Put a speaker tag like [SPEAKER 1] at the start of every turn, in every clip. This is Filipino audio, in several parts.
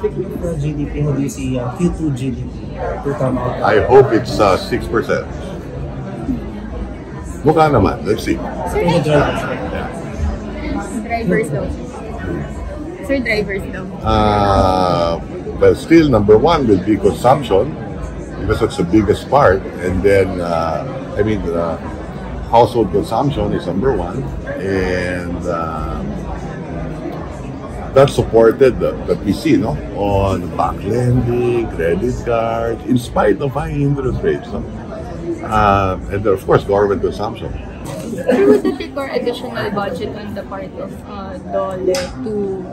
[SPEAKER 1] speaking of GDP, how do you see Q2 GDP to come out?
[SPEAKER 2] I hope it's 6%. Mukha naman. Let's see.
[SPEAKER 1] Any drivers?
[SPEAKER 3] Drivers daw. Sir, drivers daw.
[SPEAKER 2] But still, number one will be consumption because that's the biggest part. And then, household consumption is number one. And that supported that we see on back lending, credit cards, in spite of high interest rates. And of course, government consumption.
[SPEAKER 3] Sir, would that require additional budget on the part of DOLE to,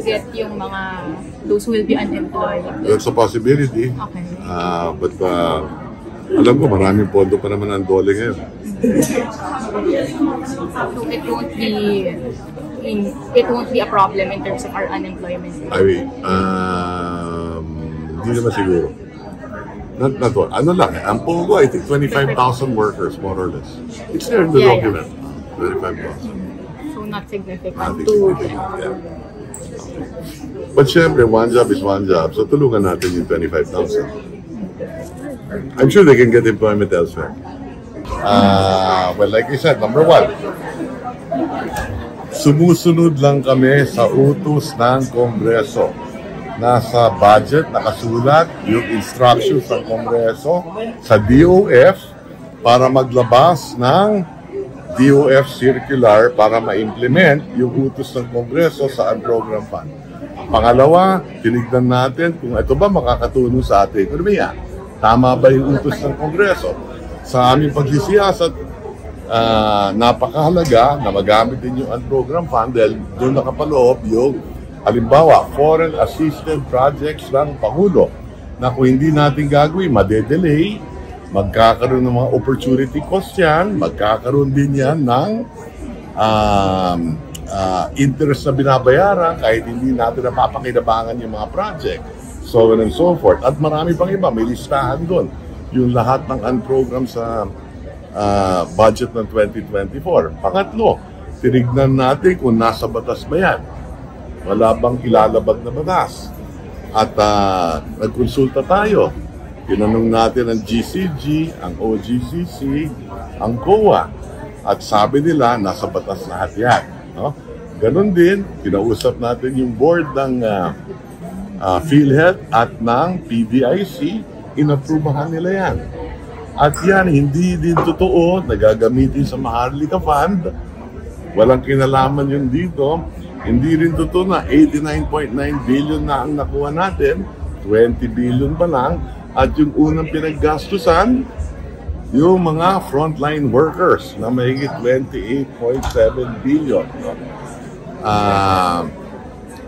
[SPEAKER 3] get yung those who will be unemployed?
[SPEAKER 2] That's a possibility.
[SPEAKER 3] Okay.
[SPEAKER 2] But alam ko, maraming pondo pa naman ang DOLE ngayon.
[SPEAKER 3] So it won't be a problem in terms of our unemployment rate?
[SPEAKER 2] I mean, hindi naman siguro. Not what. Ano lang, ang pogo, I think 25,000 workers, more or less. It's there in the document. 25,000.
[SPEAKER 3] So not significant
[SPEAKER 2] Yeah. But syempre, one job is one job. So tulungan natin yung 25,000. I'm sure they can get employment elsewhere. Well, like I said, number one, sumusunod lang kami sa utos ng Kongreso. Nasa budget, nakasulat yung instructions ng Kongreso sa DOF para maglabas ng DOF circular para ma-implement yung utos ng Kongreso sa unprogrammed fund. Pangalawa, tinignan natin kung ito ba makakatulong sa ating ekonomiya. Tama ba yung utos ng Kongreso? Sa aming pagsisiyasat, napakahalaga na magamit din yung unprogrammed fund dahil doon nakapaloob yung halimbawa, foreign assisted projects ng Pangulo na kung hindi natin gagawin, madedelay, magkakaroon ng mga opportunity cost yan, magkakaroon din yan ng interest na binabayaran kahit hindi natin napapakinabangan yung mga project. So on and so forth. At marami pang iba, may listahan doon. Yung lahat ng unprogram sa budget ng 2024. Pangatlo, tinignan natin kung nasa batas ba yan. Wala bang ilalabag na batas? At nagkonsulta tayo. Tinanong natin ang GCG, ang OGCC, ang COA. At sabi nila, nasa batas lahat yan. No? Ganon din, kinausap natin yung board ng PhilHealth at ng PDIC, inaprubahan nila yan. At yan, hindi din totoo, nagagamitin sa Maharlika Fund. Walang kinalaman yung dito. Hindi rin totoo na 89.9 billion na ang nakuha natin, 20 billion pa lang, at yung unang pinaggastusan, yung mga frontline workers na mahigit 28.7 billion.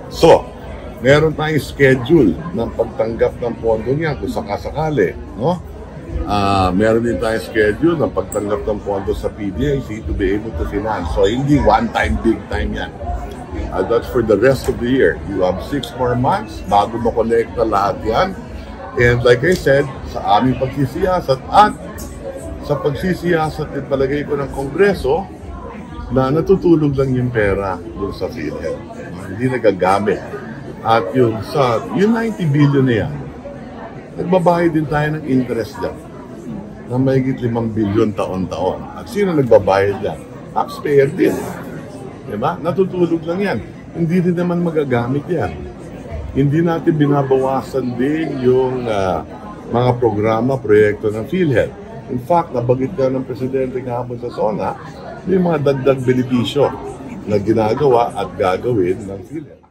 [SPEAKER 2] So, meron tayong schedule ng pagtanggap ng pondo niya kung sakasakali. No? Meron din tayong schedule ng pagtanggap ng pondo sa PDIC to be able to finance. So, hindi one-time, big-time yan. That's for the rest of the year. You have 6 more months bago makolekta lahat yan. And like I said, sa aming pagsisiyasat at sa pagsisiyasat at palagay ko ng Kongreso na natutulog lang yung pera doon sa PhilHealth. Hindi nagagamit. At yung 90 billion na yan, nagbabayad din tayo ng interest dyan na mahigit 5 billion taon-taon. At sino nagbabayad dyan? Taxpayer din. Diba? Natutulog lang yan. Hindi din naman magagamit yan. Hindi natin binabawasan din yung mga programa, proyekto ng PhilHealth. In fact, nabagit ka ng Presidente kahapon sa SONA, may mga dagdag benepisyo na ginagawa at gagawin ng PhilHealth.